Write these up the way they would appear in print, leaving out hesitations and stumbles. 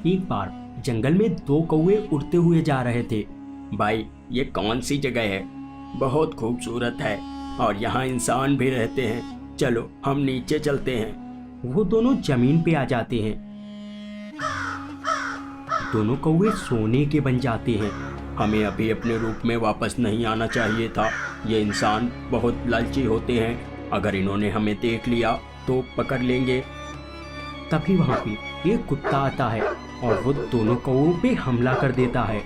एक बार जंगल में दो कौवे उड़ते हुए जा रहे थे। भाई, ये कौन सी जगह है? बहुत खूबसूरत है और यहाँ इंसान भी रहते हैं। चलो हम नीचे चलते हैं। वो दोनों जमीन पे आ जाते हैं। दोनों कौवे सोने के बन जाते हैं। हमें अभी अपने रूप में वापस नहीं आना चाहिए था। ये इंसान बहुत लालची होते हैं। अगर इन्होंने हमें देख लिया तो पकड़ लेंगे। तभी वहाँ पे एक कुत्ता आता है और वो दोनों कौवों पे हमला कर देता है।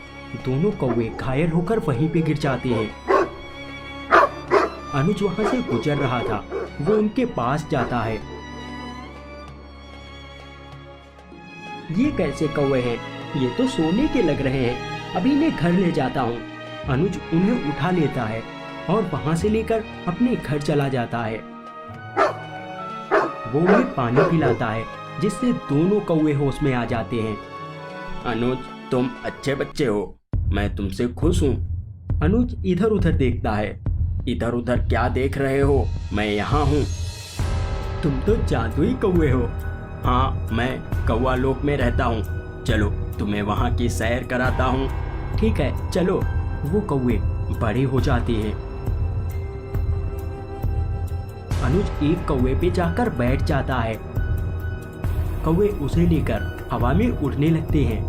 दोनों कौवे घायल होकर वहीं पे गिर जाते हैं। अनुज वहाँ से गुजर रहा था। वो उनके पास जाता है। ये कैसे कौवे हैं? ये तो सोने के लग रहे हैं। अभी इन्हें घर ले जाता हूँ। अनुज उन्हें उठा लेता है और वहाँ से लेकर अपने घर चला जाता है। वो उन्हें पानी पिलाता है जिससे दोनों कौवे होश में आ जाते हैं। अनुज, तुम अच्छे बच्चे हो। मैं तुमसे खुश हूँ। अनुज इधर उधर देखता है। इधर उधर क्या देख रहे हो? मैं यहाँ हूँ। तुम तो जादुई कौवे हो। हाँ, मैं कौवा लोक में रहता हूँ। चलो तुम्हें वहाँ की सैर कराता हूँ। ठीक है, चलो। वो कौवे बड़े हो जाते हैं। अनुज एक कौवे पे जाकर बैठ जाता है। कौवे उसे लेकर हवा में उड़ने लगते हैं।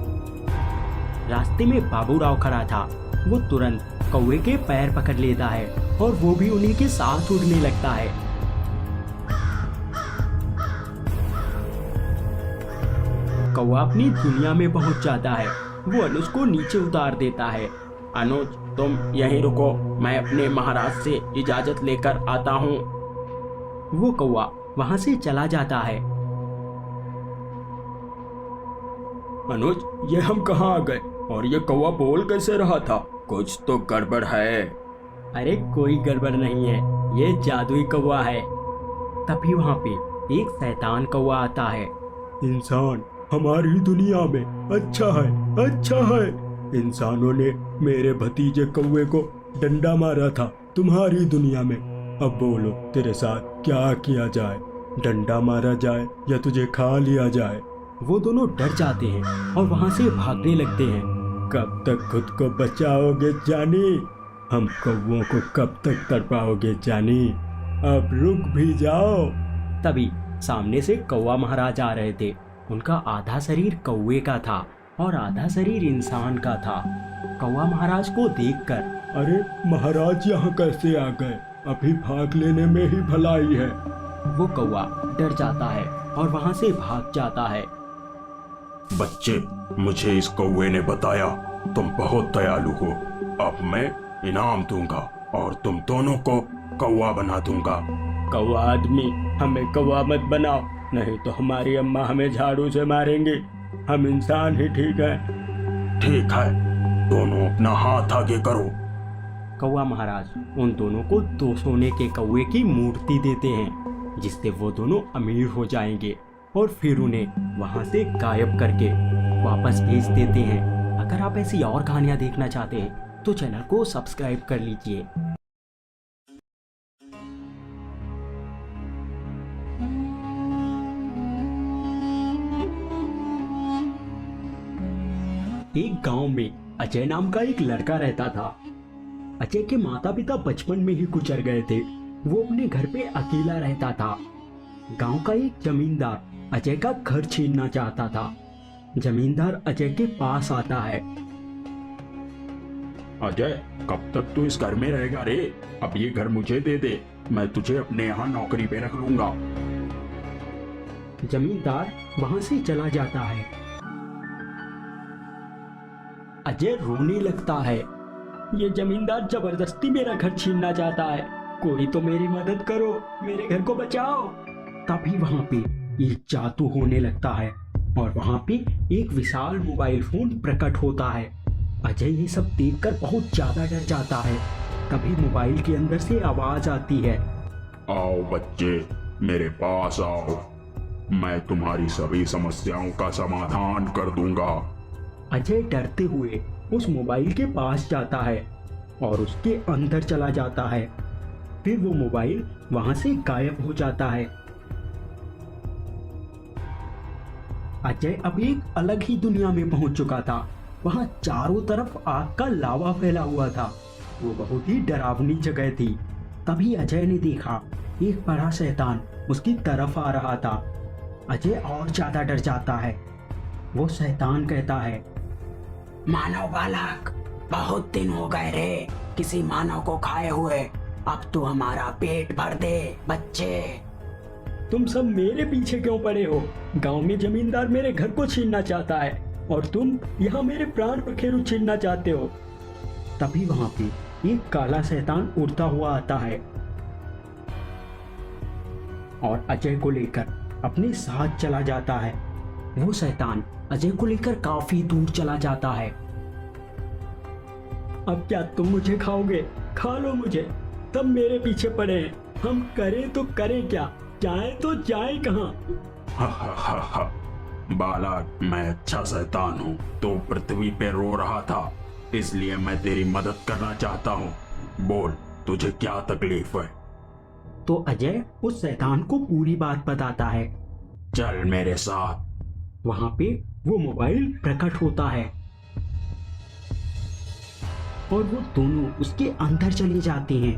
रास्ते में बाबूराव खड़ा था। वो तुरंत कौवे के पैर पकड़ लेता है और वो भी उन्हीं के साथ उड़ने लगता है। कौवा अपनी दुनिया में पहुंच जाता है। वो अनुज को नीचे उतार देता है। अनुज, तुम यहीं रुको। मैं अपने महाराज से इजाजत लेकर आता हूँ। वो कौवा वहां से चला जाता है। अनुज, ये हम कहाँ आ गए? और ये कौवा बोल कैसे रहा था? कुछ तो गड़बड़ है। अरे कोई गड़बड़ नहीं है, ये जादुई कौवा है। तभी वहाँ पे एक शैतान कौवा आता है। इंसान हमारी दुनिया में अच्छा है, अच्छा है। इंसानों ने मेरे भतीजे कौवे को डंडा मारा था तुम्हारी दुनिया में। अब बोलो तेरे साथ क्या किया जाए? डंडा मारा जाए या तुझे खा लिया जाए? वो दोनों डर जाते हैं और वहाँ से भागने लगते हैं। कब तक खुद को बचाओगे जानी? हम कौवों को कब तक तड़पाओगे जानी? अब रुक भी जाओ। तभी सामने से कौवा महाराज आ रहे थे। उनका आधा शरीर कौवे का था और आधा शरीर इंसान का था। कौवा महाराज को देखकर, अरे महाराज यहाँ कैसे आ गए? अभी भाग लेने में ही भलाई है। वो कौवा डर जाता है और वहाँ से भाग जाता है। बच्चे, मुझे इस कौवे ने बताया तुम बहुत दयालु हो। अब मैं इनाम दूंगा और तुम दोनों को कौवा बना दूंगा। कौवा आदमी, हमें कौवा मत बनाओ, नहीं तो हमारी अम्मा हमें झाड़ू से मारेंगी। हम इंसान ही ठीक है। ठीक है, दोनों अपना हाथ आगे करो। कौवा महाराज उन दोनों को 2 सोने के कौवे की मूर्ति देते हैं, जिससे वो दोनों अमीर हो जाएंगे और फिर उन्हें वहां से गायब करके वापस भेज देते हैं। अगर आप ऐसी और कहानियां देखना चाहते हैं तो चैनल को सब्सक्राइब कर लीजिए। एक गांव में अजय नाम का एक लड़का रहता था। अजय के माता पिता बचपन में ही गुजर गए थे। वो अपने घर पे अकेला रहता था। गांव का एक जमींदार अजय का घर छीनना चाहता था। जमींदार अजय के पास आता है। अजय, कब तक तू इस घर में रहेगा रे? अब ये घर मुझे दे दे, मैं तुझे अपने यहाँ नौकरी पे रख लूंगा। जमींदार वहां से चला जाता है। अजय रोने लगता है। ये जमींदार जबरदस्ती मेरा घर छीनना चाहता है। कोई तो मेरी मदद करो, मेरे घर को बचाओ। तभी वहां पे एक जादू होने लगता है और वहां पे एक विशाल मोबाइल फोन प्रकट होता है। अजय ये सब देखकर बहुत ज्यादा डर जाता है। तभी मोबाइल के अंदर से आवाज आती है, आओ बच्चे, मेरे पास आओ। मैं तुम्हारी सभी समस्याओं का समाधान कर दूंगा। अजय डरते हुए उस मोबाइल के पास जाता है और उसके अंदर चला जाता है। फिर वो मोबाइल वहां से गायब हो जाता है। अजय अब एक अलग ही दुनिया में पहुंच चुका था। वहां चारों तरफ आग का लावा फैला हुआ था। वो बहुत ही डरावनी जगह थी। तभी अजय ने देखा एक बड़ा शैतान उसकी तरफ आ रहा था। अजय और ज्यादा डर जाता है। वो शैतान कहता है, मानव बालक, बहुत दिन हो गए रे किसी मानव को खाए हुए। अब तू हमारा पेट भर दे बच्चे। तुम सब मेरे पीछे क्यों पड़े हो? गांव में जमींदार मेरे घर को छीनना चाहता है और तुम यहाँ मेरे प्राण पखेरु छीनना चाहते हो। तभी वहां पे एक काला शैतान उड़ता हुआ आता है और अजय को लेकर अपने साथ चला जाता है। वो शैतान अजय को लेकर काफी दूर चला जाता है। अब क्या तुम मुझे खाओगे? खा लो मुझे। तब मेरे पीछे पड़े हैं। हम करें तो करें क्या? जाए तो जाए कहाँ? हा हा हा हा। बालक, मैं अच्छा शैतान हूँ। तो पृथ्वी पे रो रहा था, इसलिए मैं तेरी मदद करना चाहता हूँ। बोल, तुझे क्या तकलीफ है? तो अजय उस शैतान को पूरी बात बताता है। चल मेरे साथ। वहां पे वो मोबाइल प्रकट होता है और वो दोनों उसके अंदर चले जाते हैं,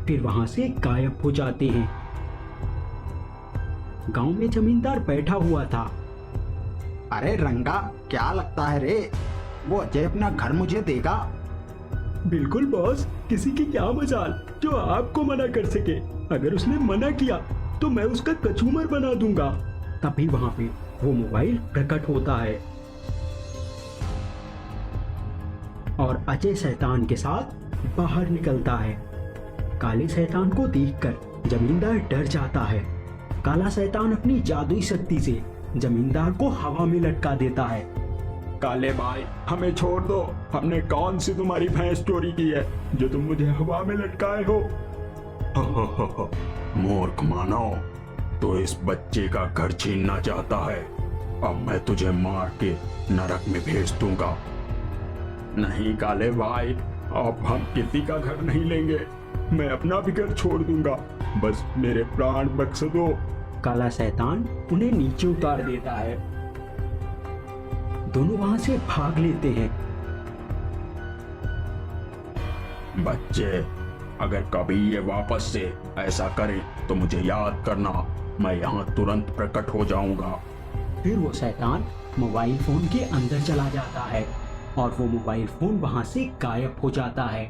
फिर वहां से गायब हो जाते हैं। गांव में जमींदार बैठा हुआ था। अरे रंगा, क्या लगता है रे, वो अजय अपना घर मुझे देगा? बिल्कुल बॉस, किसी की क्या मजाल जो आपको मना कर सके। अगर उसने मना किया तो मैं उसका कचूमर बना दूंगा। तभी वहां पे वो मोबाइल प्रकट होता है और अजय शैतान के साथ बाहर निकलता है। काले शैतान को देखकर जमींदार डर जाता है। काला शैतान अपनी जादुई शक्ति से जमींदार को हवा में लटका देता है। काले भाई, हमें छोड़ दो। हमने कौन सी तुम्हारी भैंस चोरी की है जो तुम मुझे हवा में लटकाए हो? मूर्ख मानव, तो इस बच्चे का घर छीनना चाहता है। अब मैं तुझे मार के नरक में भेज दूंगा। नहीं काले भाई, अब हम किसी का घर नहीं लेंगे। मैं अपना भी घर छोड़ दूंगा, बस मेरे प्राण बख्श दो। काला शैतान उन्हें नीचे उतार देता है। दोनों वहां से भाग लेते हैं। बच्चे, अगर कभी ये वापस से ऐसा करे तो मुझे याद करना। मैं यहाँ तुरंत प्रकट हो जाऊंगा। फिर वो शैतान मोबाइल फोन के अंदर चला जाता है और वो मोबाइल फोन वहां से गायब हो जाता है।